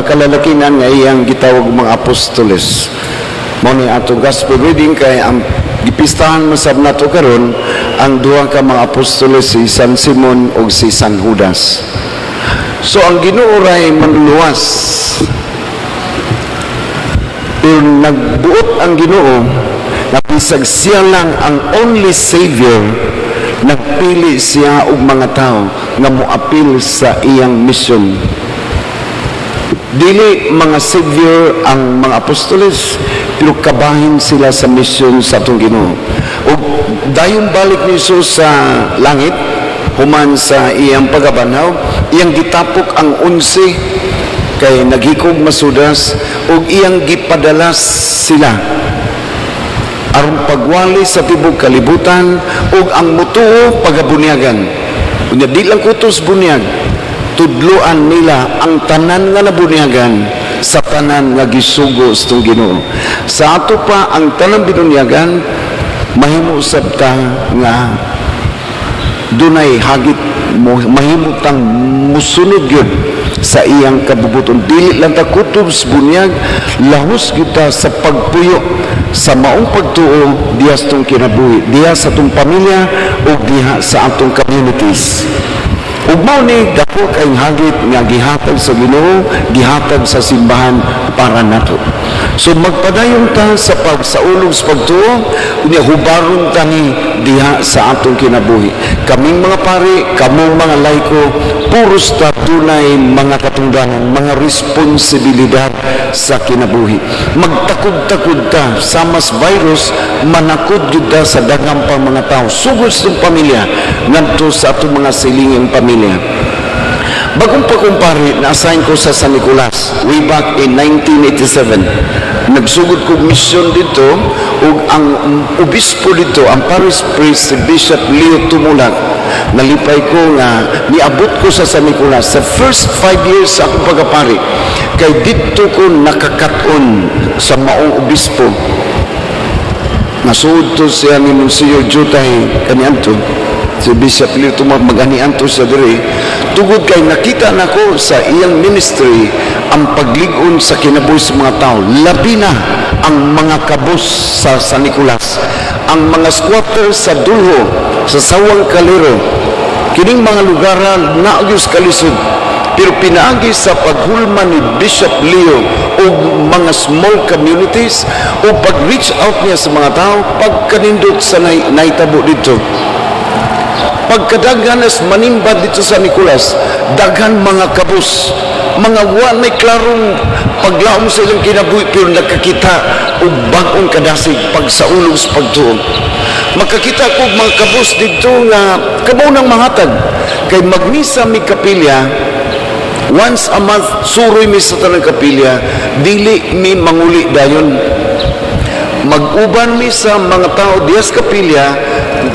mga kalalakinan nga iyang gitawag mga apostoles. Mao ni ato gospel reading kay ang gipistahan masab nato karon ang duha ka mga apostoles, si San Simon ug si San Judas. So ang Ginoo ray manluwas, pero nagbuot ang Ginoo na bisag siya lang ang only Savior, nagpili siya og mga tao nga moapil sa iyang mission. Dili mga Savior ang mga apostoles, pero kabahin sila sa mission sa atong Ginoo. Ug dayon balik ni Jesus sa langit, human sa iyang pagabanhaw, iyang gitapok ang 11 kay naghikog masudas, ug iyang gipadala sila aron pagwali sa tibok kalibutan ug ang mutuo pagabunyagan. Unya di lang kutos bunyag, tudloan nila ang tanan nga nabunyagan sa tanan nga gisugo sa Ginoo. Sa ato pa ang tanan binunyagan, mahimo usab ta nga dunay hagit, mahimo tang musunod gyud sa iyang kabubuton. Dili lang ta kutob sa bunyag, lahos kita sa pagpuyo sa maong pagtuo diha sa atong kinabuhi, diha sa atong pamilya o diha sa atong communities. Ug mao ni dako kayong hagit nga gihatag sa Ginoo, gihatag sa simbahan para nato. So magpadayon ta sa pagsaulog sa pagtuo, unya hubaron ta ni diha sa atong kinabuhi. Kaming mga pari, kamong mga laiko, puros ta tunay mga katungdanan, mga responsibilidad sa kinabuhi. Magtakod-takod ta sa mas virus, manakod jud ta sa daghang pang mga tao, sugod sa pamilya ngadto sa atong mga silinging pamilya. Bagong pagkumpare, na-assign ko sa San Nicolas way back in 1987. Nagsugod ko mission dito ug ang obispo dito, ang parish priest, si Bishop Leo Tumulak, nalipay ko nga niabot ko sa San Nicolas sa first 5 years sa akong pagkapari, kay dito ko nakakaton sa maong obispo. Nasuod to siya ni Monsignor Jutay kaniadto, si Bishop Leo Tumulak, mag-anianto siya diri. Tugod kay nakita nako sa iyang ministry ang paglig-on sa kinabuhi sa mga tao, labi na ang mga kabus sa San Nicolas, ang mga squatter sa Dulho, sa Sawang Kalero, kining mga lugaran naagos kalisod, pero pinaagi sa paghulma ni Bishop Leo o mga small communities o pag-reach out niya sa mga tao, pagkanindot sa naitabo dito. Pagkadaghan as manimba dito sa Nicolas, daghan mga kabus, mga wa may klarong paglaom sa ilang kinabuhi, pero nakakita og bag-ong kadasig pagsaulog sa pagtuo. Makakita ko mga kabus dito nga kabaw ng mahatag kay magmisa mi kapilya once a month, suroy mi sa tanang kapilya, dili mi manguli dayon. Mag-uban mi sa mga tao diya sa kapilya,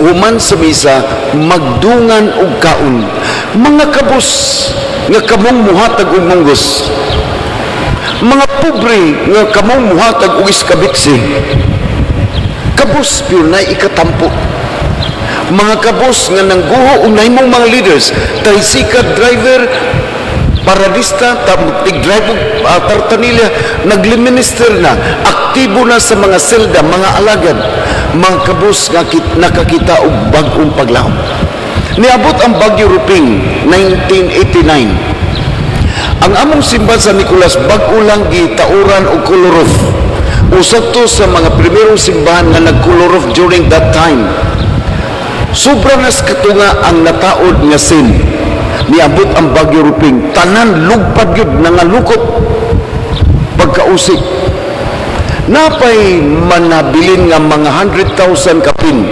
human sa misa, magdungan og kaon. Mga kabus nga kamong muhatag og munggos, mga pobre nga kamong muhatag og iskabitsi, kabus pero na ikatampo. Mga kabus nga nangguho og nahimong mga leaders, tricycle driver, paradista, tig-drive tartanilya, nagliminister na, aktibo na sa mga selda, mga alagad, mga kabus nga nakakita og bag-ong paglaom. Niabot ang Bagyo Ruping 1989. Ang among simbahan sa Nicolas bag-o lang gitauran og kolorof. Usa to sa mga primerong simbahan nga nagkolorof during that time. Sobrang nas katunga ang nataod nga sin. Niabot ang Bagyo Ruping, tanan lugpad yun, nangalukot pagkausik. Napay manabilin nga mga 100,000 kapin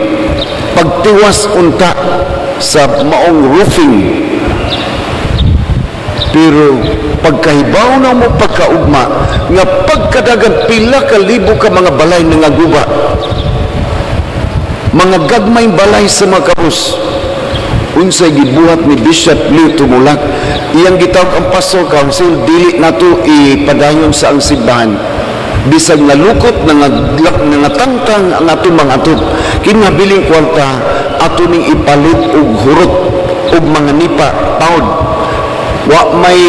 pagtiwas unta sa maong roofing. Pero pagkahibaw na mo pagkaugma nga pagkadagan pila ka libo ka mga balay nga guba, mga gagmay balay sa mga kabus. Unsay gibuhat ni Bishop Leo Tumulak, iyang gitawag ang Pastor Council, dili nato ipadayon sa ang simbahan. Bisag nalukot, nangatangtang ang atong mga atod, kinabiling kwarta, ato ning ipalit og hurot og mga nipa, pound. wa may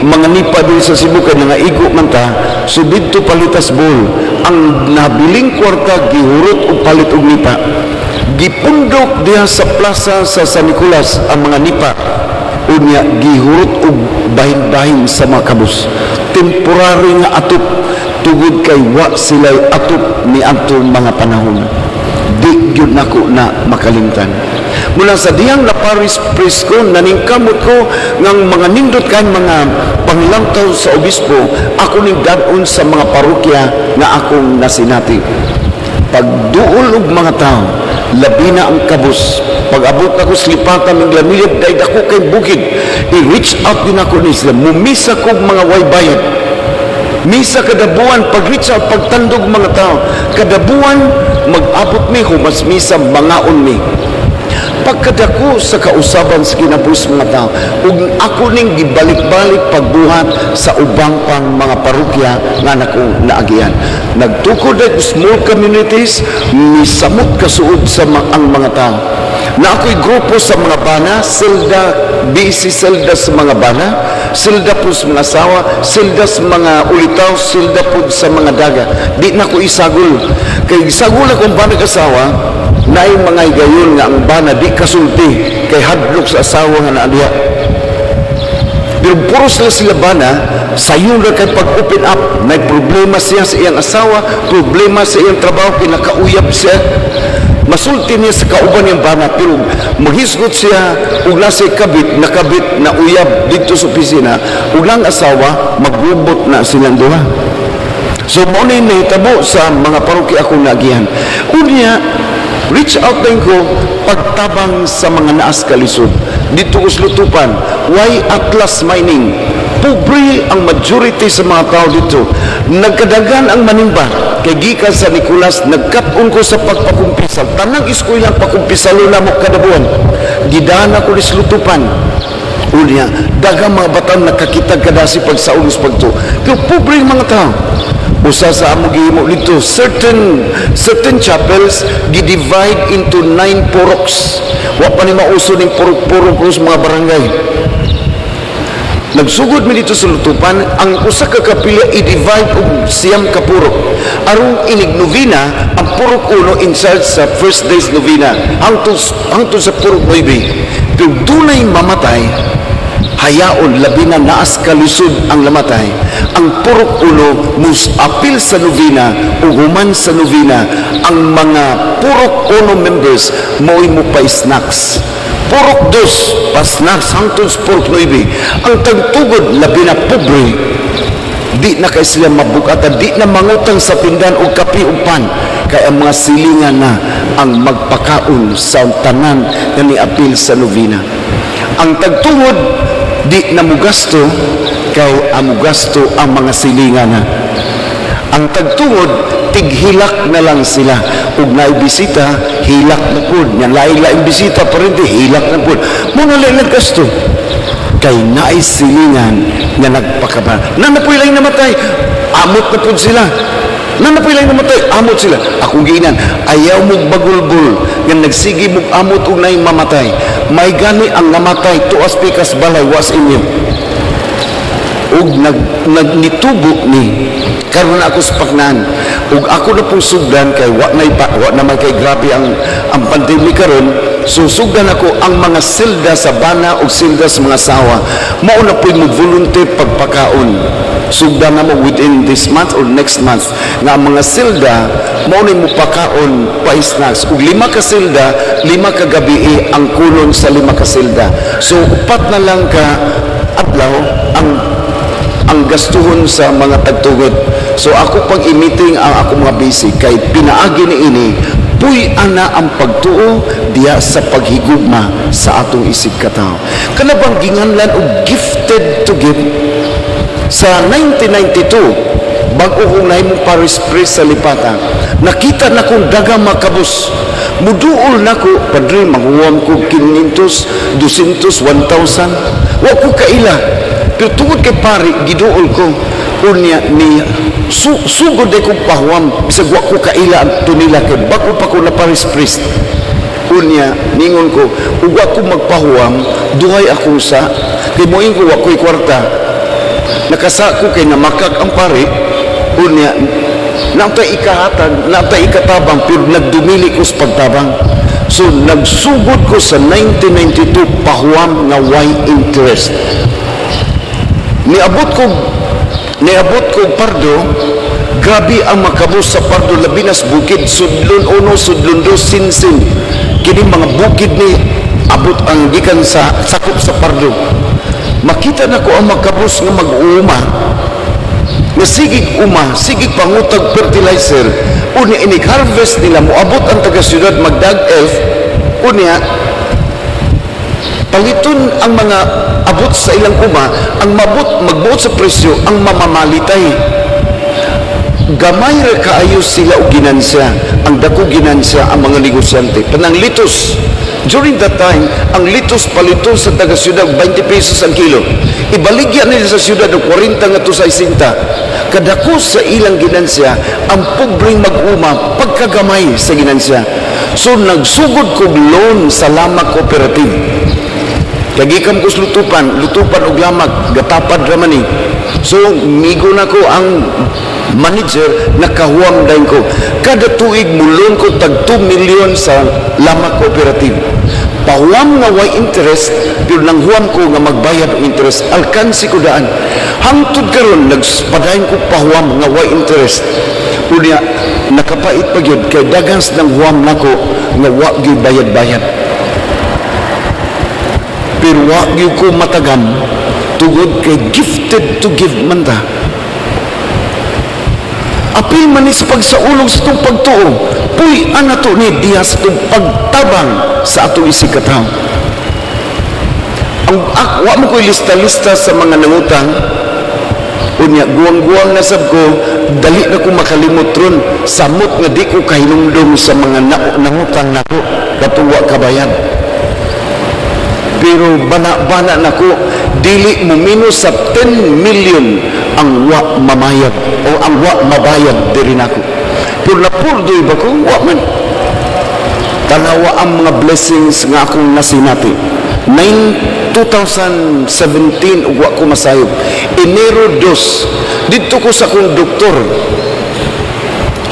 mga nipa din sa Cebu kay nangaigo man ta, so dito palitas bol. Ang nabiling kwarta gihurot o palit og nipa. Gipundok diha sa plaza sa San Nicolas ang mga nipa. Unya gihurot og bahin-bahin sa mga kabus. Temporary nga atop tugod kay wa sila atop ni atong mga panahon. Di gyud nako na makalimtan. Mula sa diyang na Paris Prisco, naningkamot ko ng mga nindot kayo mga panglantaw sa obispo, ako ning dadon sa mga parokya na akong nasinati. Pagduol og mga tao, labi na ang kabus. Pag-abot ako sa lipatan ng lamilip, dahil ako kay bukid, i-reach out din ako ni sila. Mumisa ko mga waybayad. Misa kada buwan, pag-reach out, pagtandog mga tao. Kada buwan, mag-abot mi, humas misa, mangaon mi. Pagkadako sa kausaban sa kinabus mga tao, ug ako ning gibalik-balik pagbuhat sa ubang pang mga parokya nga nako naagian. Nagtukod ay small communities, misamot kasuod sa ang mga tao. Na ako'y grupo sa mga bana, silda, busy silda sa mga bana, silda po sa mga asawa, silda sa mga ulitaw, silda po sa mga daga. Di na ko isagol. Kay isagol akong bana kasawa, na yung mga gayon nga ang bana di kasulti kay hadlok sa asawa nga naadiya. Pero puro sila bana, sayon na kay pag-open up. May problema siya sa iyang asawa, problema sa iyang trabaho, kinakauyab siya. Masulti niya sa kauban niyang bana, pero maghisgot siya, ug lasay kabit, nakabit na uyab dito sa opisina, ug lang asawa, magbubot na silang duha. So, mo na nahitabo sa mga parokya akong nagihan. Unya, reach out din ko pagtabang sa mga naas kalisod. Dito ko slutupan, why Atlas Mining? Pobre ang majority sa mga tao dito. Nagkadagan ang manimba. Kay gikan sa Nicolas, nagkat-on ko sa pagpakumpisal. Tanang iskoy lang pakumpisalo na mo kada buwan. Gidaan ako ni slutupan. Unya, dagang mga batang nakakitag kadasi pagsaugos pagto. Pero pobre ang mga tao. Usa sa amo gihimo dito, certain chapels gi-divide into 9 poroks. Wa pa ni mauso ning purok-purok sa mga barangay. Nagsugod mi dito sa lutupan, ang usa ka kapilya i-divide og siyam ka purok. Aron inig novena, ang purok 1 in charge sa first day's novena hangtod sa purok 9. Pero dunay mamatay, hayaon labi na naas kalisod ang lamatay. Ang purok 1 mus apil sa novena o human sa novena, ang mga purok 1 members mo'y mo pa snacks. Purok 2 pa snacks hangtod sa purok 9. Ang tagtugod labi na pobre, di na kay sila mabukatan, di na mangutang sa tindahan o kape o pan, kaya ang mga silingan na ang magpakaon sa tanan na niapil sa novena. Ang tagtungod di na mugasto kay amugasto ang mga silingan na. Ang tagtungod tighilak na lang sila. Ug naibisita, hilak na pud. Yan laing bisita pa rin, hilak na pud. Muna lang naggasto. Kay naay silingan nga nagpakaban. Nanapoy lang namatay, amot na pud sila. Nanapoy lang namatay, amot sila. Akong giinan, ayaw mong bagulbul, nga nagsigi mong amot ug naay mamatay. May gani ang namatay, tuas pikas balay, was inyo. Ug nitubo ni karon ako sa paknan, ug ako na pong sugdan kay wa naman kay grabe ang pandemic karon. So sugdan ako ang mga silda sa bana ug silda sa mga sawa, mao na po'y mag-volunteer pagpakaon. Sugdan na mo within this month or next month nga ang mga silda mao ni mo pakaon pa snacks. Ug 5 ka silda, 5 ka gabi ang kulon sa 5 ka silda. So upat na lang ka adlaw ang gastuhon sa mga tagtugod. So ako pag i-meeting ang ako mga basic kay pinaagi ni ini, puy ana ang pagtuo diya sa paghigugma sa atong isip katao. Kana bang ginganlan og gifted to give? Sa 1992, bago kong nahimong Paris Priest sa Lipata, nakita na kong dagang makabus. Muduol na ko, padre, mahuwam ko 500, 200, 1,000. Wa ko kaila. Pero tungod kay pari, giduol ko. Unya ni sugod ay kong pahuwam. Bisag wa ko kaila ang tunila kay bago pa ko na Paris Priest. Unya, ningon ko, ug ako magpahuwam, duhay akong sa, kay moing ko ako'y kwarta. Nakasa ko kay namakak ang pare, unya, natay ikahatag, natay ikatabang, pero nagdumili ko sa pagtabang. So, nagsugod ko sa 1992, pahuwam nga way interest. Niabot ko pardo, grabe ang makabos sa pardo, labinas bukid, sudlon uno, sudlon dos, sinsin. Kini mga bukid ni abot ang gikan sa sakop sa pardo. Makita na ko ang makabos nga mag-uuma, nga sigig uma, sigig pangutag fertilizer, unya inig-harvest nila, moabot ang taga-syudad magdag-elf, unya paliton ang mga abot sa ilang uma, ang magbuot sa presyo, ang mamamalitay. Gamay ra kaayo sila og ginansya, ang dako ginansya ang mga negosyante. Panang litos, during that time, ang litos paliton sa taga-syudad 20 pesos ang kilo. Ibaligyan nila sa syudad og 40 nga to sa 60. Kadako sa ilang ginansya, ang pobreng mag-uma pagkagamay sa ginansya. So nagsugod ko loan sa Lamag Cooperative. Kagikam ko lutupan og lamag, gatapad raman ni. So migo na ko ang manager, nakahuwam dahin ko. Kada tuig mulon ko tag 2 million sa Lamag Cooperative. Pahuwam nga way interest, pero nang huwam ko nga magbayad ng interest, alkansi ko daan. Hangtod karon nagpadayon ko pahuwam nga way interest. Unya nakapait pa gyud kay dagas nang huwam nako nga wa gyud bayad-bayad. Pero wa gyud ko matagam tugod kay gifted to give man ta. Apil man sa pagsaulog sa itong pagtuo, puy anato ni diya sa itong pagtabang sa atong isikataw. Wa mo ko'y lista-lista sa mga nangutang, unya guwang-guwang na sab ko, dali na ko makalimot ron, samot nga di ko kahinumdum sa mga nangutang nako, katuwa kabayan. Pero bana-bana nako, dili mo minus sa 10 million ang wa mamayad o ang wa mabayad diri nako. Pero napurdoy ba ko? Wa man. Tanawa ang mga blessings nga akong nasinati. 2017 wa ko masayop. Enero 2, dito ko sa akong doktor,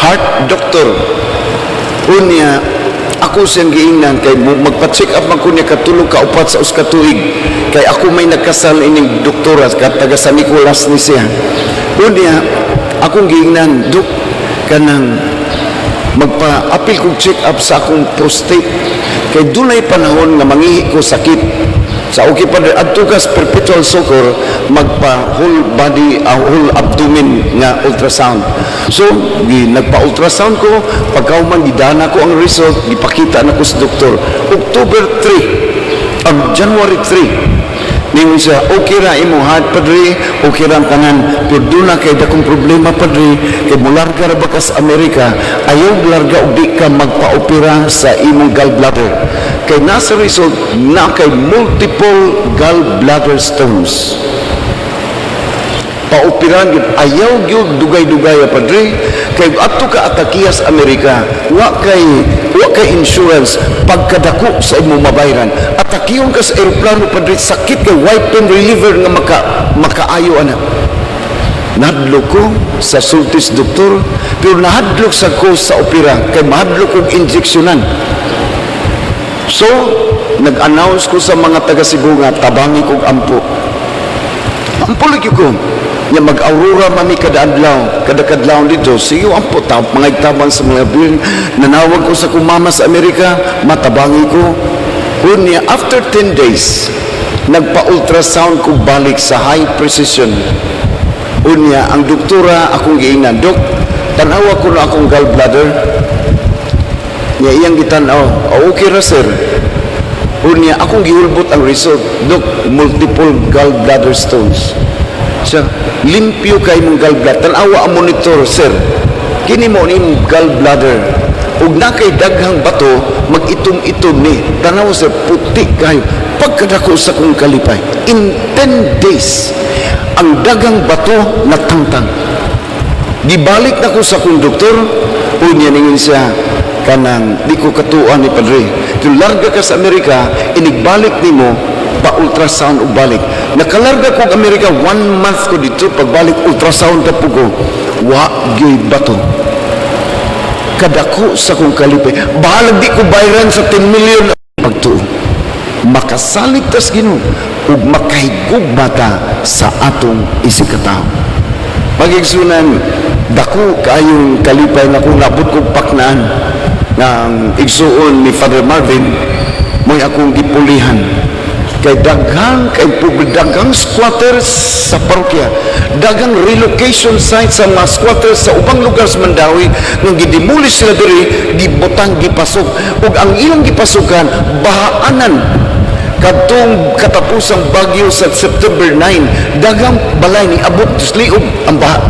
heart doctor. Unya, ako siyang giingnan kay magpa-check up man ko niya katulog ka upat sa uska tuig. Kay ako may nagkasal ining doktora taga San Nicolas ni siya. Unya, akong giingnan, dok, kanang magpa-apil kong check up sa akong prostate. Kay dunay panahon nga mangihi ko sakit. Sa okay pa rin, adtugas perpetual soccer, magpa whole body, whole abdomen nga ultrasound. So, nagpa-ultrasound ko, pagkauman, gidana ko ang result, gipakita na ko sa doktor. October 3, January 3, ningon siya, okay ra imo heart padre, okay ra ang tanan, pero doon na kay dakong problema padre, kay mularga ra ba ka sa Amerika, ayaw larga o di ka magpa-opera sa imong gallbladder. Kay nasa result na kay multiple gallbladder stones. Paopiran gid, ayaw gyud dugay-dugay padre, kay adto ka atakiya sa Amerika, wa kay insurance pagkadako sa imong mabayran. Atakiyon ka sa eroplano padre, sakit kay white pain reliever nga makaayo ana. Nahadlok ko sa sultis doktor, pero nahadlok sa ko sa opera kay mahadlok og injeksyonan. So nag-announce ko sa mga taga Cebu nga tabangi kog ampo. Ampo lagi ko nga mag-aurora mami kada kadlaw dito. Sige ampo mga igtabang sa mga building. Nanawag ko sa kumama sa Amerika, matabangi ko. Unya after 10 days, nagpa-ultrasound ko balik sa high precision. Unya ang doktora akong giingnan, dok, tanawa ko na akong gallbladder. Nya iyang gitanaw, okay ra sir. Unya akong gihulbot ang result, dok, multiple gallbladder stones. Siya, limpyo kay mong gallbladder. Tanawa ang monitor, sir. Kini mo ni gallbladder. Ug na kay daghang bato, mag-itom-itom ni. Tanawa sir, puti kayo. Pagkadako sa kong kalipay, in 10 days, ang daghang bato natangtang. Gibalik na ko sa kong doktor, unya ningin siya, kanang di ko katuan ni Padre. Kung larga ka sa Amerika, inigbalik nimo pa ultrasound ug balik. Nakalarga ko Amerika 1 month ko dito, pagbalik ultrasound ta po ko. Wa gyud bato. Kadako sa kong kalipay. Bahalag di ko bayaran sa 10 million pagtuo. Makasalig tas Ginoo ug makahigugma ta sa atong isikataw. Pag-igsunan, dako kayong kalipay na kung nabot kong paknaan ng igsuon ni Father Marvin, mo'y akong gipulihan. Kay dagang squatters sa parokya, dagang relocation sites sa mga squatters sa ubang lugar sa Mandawi, nung gidemolis sila diri, gibutang, gipasok, ug ang ilang gipasukan, bahaanan. Kadtong katapusang bagyo sa September 9, dagang balay ni abot liog ang baha.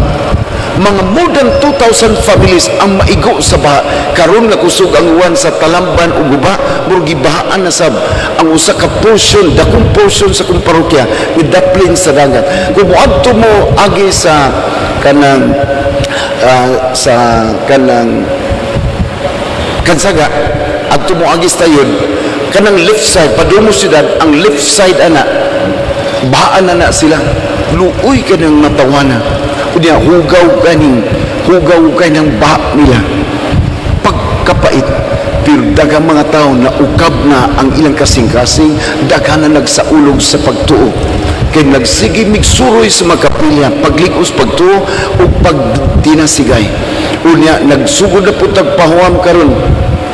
Mga more than 2,000 families ang maigo sa baha. Karon nga kusog ang uwan sa Talamban ug guba, murag gibahaan na sab ang usa ka portion, dakong portion sa kong parokya nidaplin sa dagat. Kung moadto mo agi sa kanang Kansaga, adto mo agi sa tayon, kanang left side padung siyudad, ang left side ana bahaan na sila, luoy kanang matawana. Unya hugaw kaning baha nila, pagkapait. Pero dagang mga tao na ukab na ang ilang kasing-kasing, daghan na nagsaulog sa pagtuo, kay nagsige migsuroy sa mga kapilya, paglikos pagtuo o pagdinasigay. Unya nagsugod na po tagpahuam karon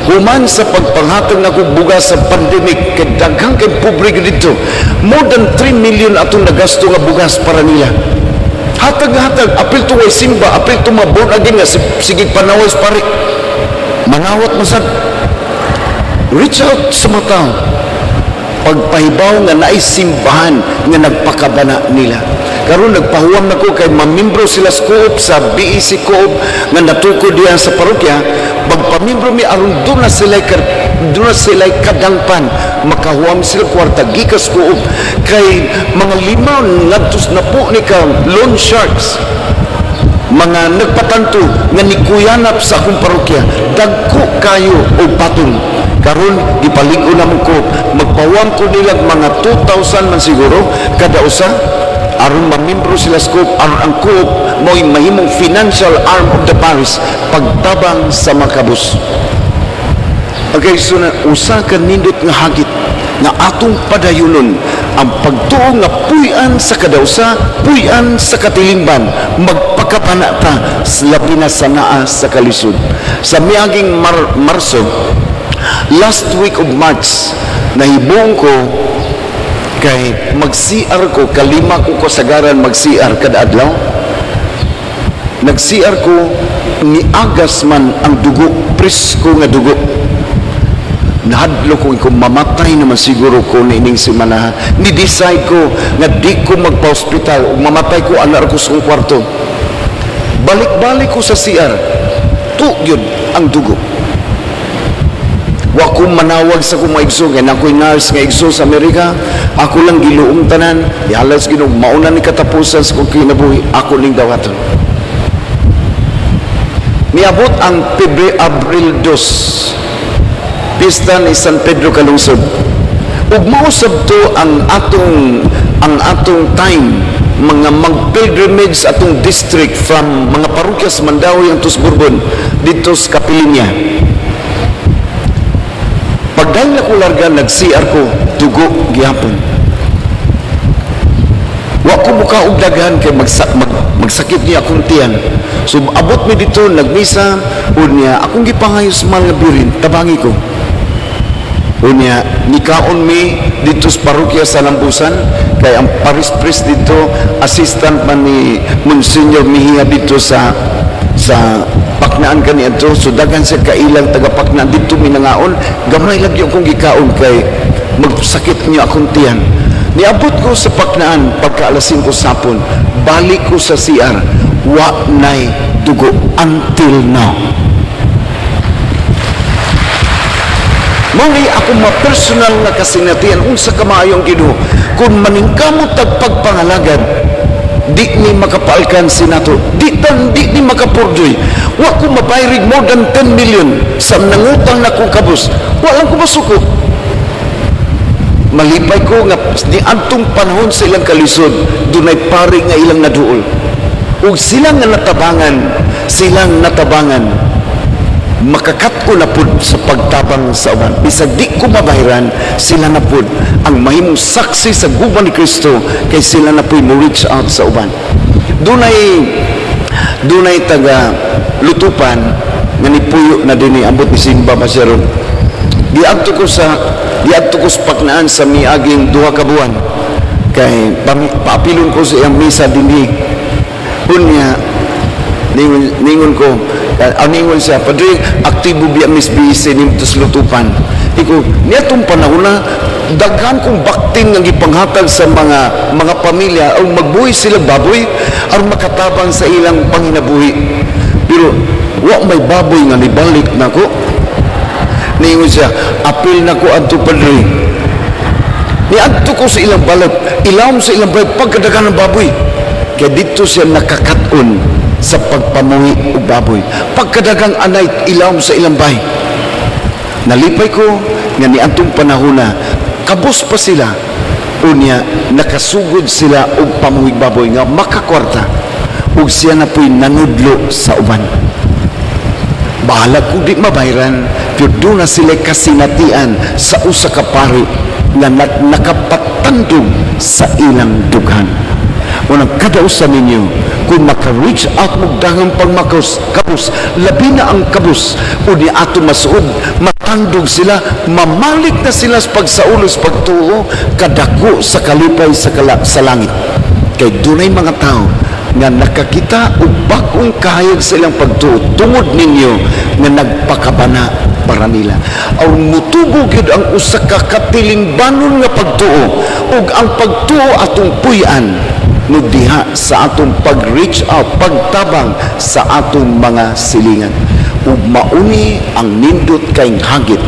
human sa pagpanghatag na kong bugas sa pandemic, kay daghang kay pobre dito. More than 3 million atong nagasto nga bugas para nila. Hatag-hatag, apil to way simba, apil to mga born again nga, sige panawas pare. Manawat masad. Reach out sa mga tao. Pagpahibaw nga naisimbahan nga nagpakabana nila. Karon nagpahuwam na ko kay mamimbro sila sa Coop, sa BEC Coop nga natukod diyan sa parokya. Pagpamimbro mi aron doon na sila kadangpan, makahuwam sila kwarta gikas Coop, kay mga limaw ngadtos na po ni ka loan sharks, mga nagpatanto nga nikuyanap sa akong parokya, dagko kayo o patong. Karon gipaligo na mo ko, magpawam ko nilang mga 2,000 man siguro kada usa, aron mamimbro sila sa Coop, aron ang Coop mo'y mahimong financial arm of the parish pagtabang sa makabus. Okay, so na usa ka nindot nga hagit na atong padayunon ang pagtuo nga puy-an sa kadausa, puy-an sa katilingban, magpakapana ta labi na sa naa sa kalisod. Sa miaging Marso, last week of March, nahibong ko kay mag-CR ko, kalima ko kasagaran mag-CR kada adlaw. Nag-CR ko, niagas man ang dugo, presko nga dugo. Nahadlo ko kung mamatay naman siguro ko na ining simanahan. Ni-decide ko nga di ko magpa-hospital o mamatay ko anak ko sa kwarto. Balik-balik ko sa CR, yun ang dugo. Wa ko manawag sa kong maigso, kaya ako'y nurse nga igso sa Amerika, ako lang giluong tanan, ihalas Ginoo, mauna ni katapusan sa kong kinabuhi, ako ning dawaton. Niabot ang Abril 2, pista ni San Pedro Kalungsod. Ug mausab to ang atong time, mga mag-pilgrimage atong district from mga parokya sa Mandawi ang Tusburbon dito sa Kapilinya. Pagdahil na ko larga, nag-CR ko, dugo, gihapon. Wa ko muka og daghan kay magsakit niya akong tiyan. So abot mi dito, nagmisa, unya akong gipangayos mga birin, tabangi ko. Unya, nikaon mi dito sa parokya sa Lambusan, kay ang paris-pres dito, assistant man ni Monsignor Mejia dito sa paknaan kani adto, so daghan sa kailang tagapaknaan dito minangaon, gamay lang yung kong gikaon kay magsakit niya akong tiyan. Niabot ko sa paknaan pagka alas 5 sapon, balik ko sa CR, wa nay dugo until now. Muli ako ma-personal na kasinatian unsa ka maayong Ginoo kung maningkamot tag pagpangalagad di ni makapalkan sinato, di ni makapurdoy. Wa ko mabayrig more than 10 million sa nangutang na kong kabus. Walang ko masuko. Malipay ko nga di antong panahon sa ilang kalisod, dunay pari nga ilang naduol. Ug silang natabangan, makakat-o na pud sa pagtabang sa uban. Bisag di ko mabahiran, sila na pud ang mahimong saksi sa guban ni Kristo, kay sila na pud mo reach out sa uban. Dunay taga lutupan nga nipuyo na dinhi ambot ni Simba Masyaron. Diadto ko sa paknaan sa miaging 2 ka buwan, kay paapilon ko sa iyang misa dinhi. Unya ningon ko, ningon siya, Padre, aktibo biya misbisi ni tos lutupan. Iko, niyatong panahon na, daghan kong baktin nga gipanghatag sa mga pamilya, o magbuhi sila baboy, o makatabang sa ilang panginabuhi. Pero, wa may baboy nga nibalik na ko. Ningon siya, apil na ko adto, Padre. Niadto ko sa ilang balat, ilawom sa ilang balat, pagkadagan ng baboy. Kaya dito siya nakakaton sa pagpamuhi og baboy. Pagkadagang anay ilawom sa ilang bay. Nalipay ko nga niadtong panahon na kabos pa sila, unya nakasugod sila og pamuhig baboy nga makakwarta, ug siya na po'y nanudlo sa uban. Bahala kung di mabayran, pero doon na sila kasinatian sa usa ka pari nga nakapatandog sa ilang dughan. Unang kadausan ninyo, kung maka-reach out mo dagang pagmakos, kabus, labi na ang kabus, o di ato masuod, matandog sila, mamalik na sila sa pagsaulos, pagtuo, kadako sa kalipay sa langit. Kay dunay mga tao nga nakakita o bagong kahayag sa ilang pagtuo, tungod ninyo nga nagpakabana para nila. Aw mutubo gyud ang usa ka katiling banon nga pagtuo, ug ang pagtuo atong puy-an diha sa atong pag-reach out, pagtabang sa atong mga silingan. Ug mauni ang nindot kayong hagit,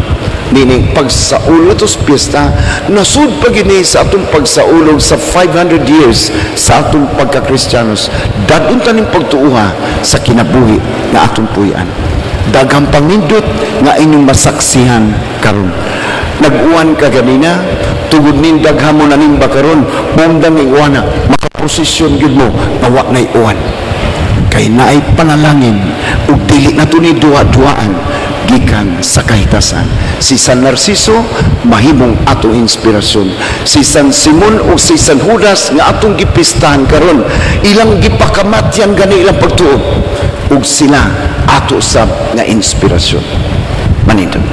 meaning pagsaulog tos piyesta, nasud pa gini sa atong pagsaulog sa 500 years sa atong pagka-Kristiyanos. Dagun taning pagtuuha sa kinabuhi na atong puyan. Daghang pangindot nga inyong masaksihan karon. Nag-uwan ka ganina, tugod nin daghamo na nimba karon, bundang iwana, makaposisyon gyud mo na wa nay uwan. Kay naay panalangin ug dili na ni duwa-duaan gikan sa kahitasan. Si San Narciso mahimong atong inspirasyon. Si San Simon o si San Judas nga atong gipistahan karon, ilang gipakamatyan gani ilang pagtuo, ug sila ato sab nga inspirasyon. Manindot.